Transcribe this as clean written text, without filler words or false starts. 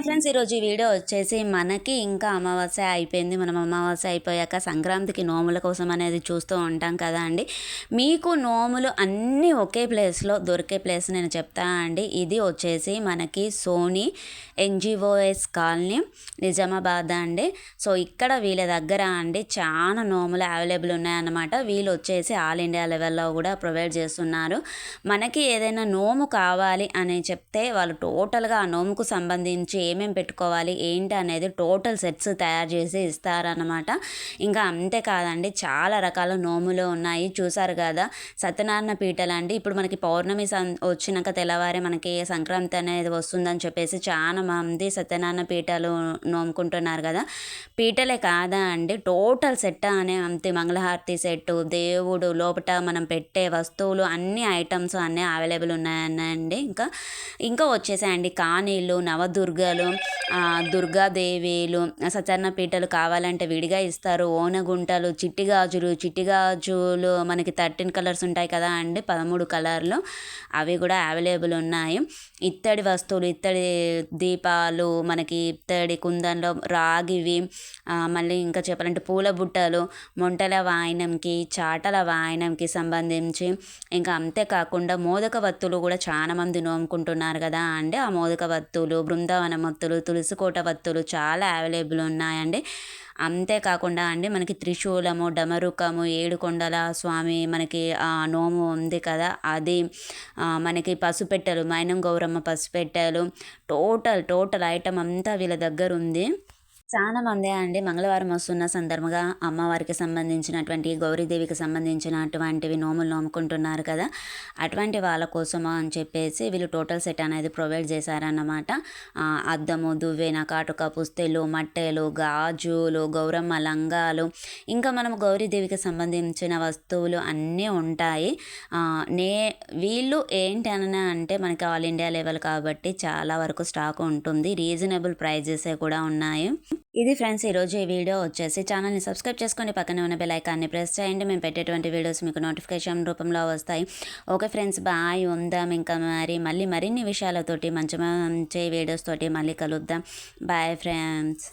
Friends, ఈరోజు ఈ video వచ్చేసి మనకి ఇంకా అమావాస్య అయిపోయింది. మనం అమావాస్య అయిపోయాక సంక్రాంతికి నోముల కోసం అనేది చూస్తూ ఉంటాం కదా అండి. మీకు నోములు అన్నీ ఒకే ప్లేస్లో దొరికే ప్లేస్ నేను చెప్తా అండి. ఇది వచ్చేసి మనకి సోనీ ఎన్జిఓఎస్ కాలనీ నిజామాబాద్ అండి. సో ఇక్కడ వీళ్ళ దగ్గర అండి చాలా నోములు అవైలబుల్ ఉన్నాయన్నమాట. వీళ్ళు వచ్చేసి ఆల్ ఇండియా లెవెల్లో కూడా ప్రొవైడ్ చేస్తున్నారు. మనకి ఏదైనా నోము కావాలి అని చెప్తే వాళ్ళు టోటల్గా ఆ నోముకు సంబంధించి ఏమేమి పెట్టుకోవాలి ఏంటి అనేది టోటల్ సెట్స్ తయారు చేసి ఇస్తారన్నమాట. ఇంకా అంతేకాదండి, చాలా రకాల నోములు ఉన్నాయి. చూసారు కదా, సత్యనారాయణ పీటలు అండి. ఇప్పుడు మనకి పౌర్ణమి వచ్చినాక తెల్లవారే మనకి సంక్రాంతి అనేది వస్తుందని చెప్పేసి చాలా మంది సత్యనారాయణ పీటలు నోముకుంటున్నారు కదా. పీటలే కాదా అండి, టోటల్ సెట్ అనే అంతే, మంగళహారతి సెట్టు, దేవుడు లోపల మనం పెట్టే వస్తువులు అన్ని ఐటమ్స్ అన్నీ అవైలబుల్ ఉన్నాయండి. ఇంకా వచ్చేసాయండి కానీళ్ళు, నవదుర్గలు, దుర్గాదేవిలు, సత్యనారాయణ పీటలు కావాలంటే విడిగా ఇస్తారు. ఓనగుంటలు, చిట్టిగాజులు మనకి 13 కలర్స్ ఉంటాయి కదా అండి, 13 కలర్లు, అవి కూడా అవైలబుల్ ఉన్నాయి. ఇత్తడి వస్తువులు, ఇత్తడి దీపాలు, మనకి ఇత్తడి కుందంలో రాగివి, మళ్ళీ ఇంకా చెప్పాలంటే పూల బుట్టలు, మొంటల వాయనంకి, చాటల వాయనంకి సంబంధించి, ఇంకా అంతేకాకుండా మోదక వత్తులు కూడా చాలా మంది నోముకుంటున్నారు కదా అండి. ఆ మోదక వత్తులు, బృందావన వత్తులు, తులసికోట వత్తులు చాలా అవైలబుల్ ఉన్నాయండి. అంతేకాకుండా అండి మనకి త్రిశూలము, డమరుకము, ఏడుకొండల స్వామి మనకి నోము ఉంది కదా అది, మనకి పసుపెట్టెలు, మైనం గౌరమ్మ పసుపెట్టెలు, టోటల్ ఐటమ్ అంతా వీళ్ళ దగ్గర ఉంది. చాలా మంది అండి మంగళవారం వస్తున్న సందర్భంగా అమ్మవారికి సంబంధించినటువంటి, గౌరీదేవికి సంబంధించినటువంటివి నోములు నోముకుంటున్నారు కదా. అటువంటి వాళ్ళ కోసము అని చెప్పేసి వీళ్ళు టోటల్ సెట్ అనేది ప్రొవైడ్ చేశారన్నమాట. అద్దము, దువ్వెన, కాటుక, పుస్తెలు, మట్టెలు, గాజులు, గౌరమ్మ లంగాలు, ఇంకా మనం గౌరీదేవికి సంబంధించిన వస్తువులు అన్నీ ఉంటాయి. వీళ్ళు ఏంటి అని అంటే మనకి ఆల్ ఇండియా లెవెల్ కాబట్టి చాలా వరకు స్టాక్ ఉంటుంది. రీజనబుల్ ప్రైజెసే కూడా ఉన్నాయి. ఇది ఫ్రెండ్స్ ఈరోజు ఈ వీడియో వచ్చేసి. ఛానల్ని సబ్స్క్రైబ్ చేసుకొని పక్కనే ఉన్న బెల్ ఐకాన్ని ప్రెస్ చేయండి. మేము పెట్టేటువంటి వీడియోస్ మీకు నోటిఫికేషన్ రూపంలో వస్తాయి. ఓకే ఫ్రెండ్స్, బాయ్, ఉందాం. ఇంకా మరిన్ని విషయాలతోటి మంచి వీడియోస్ తోటి మళ్ళీ కలుద్దాం. Bye friends.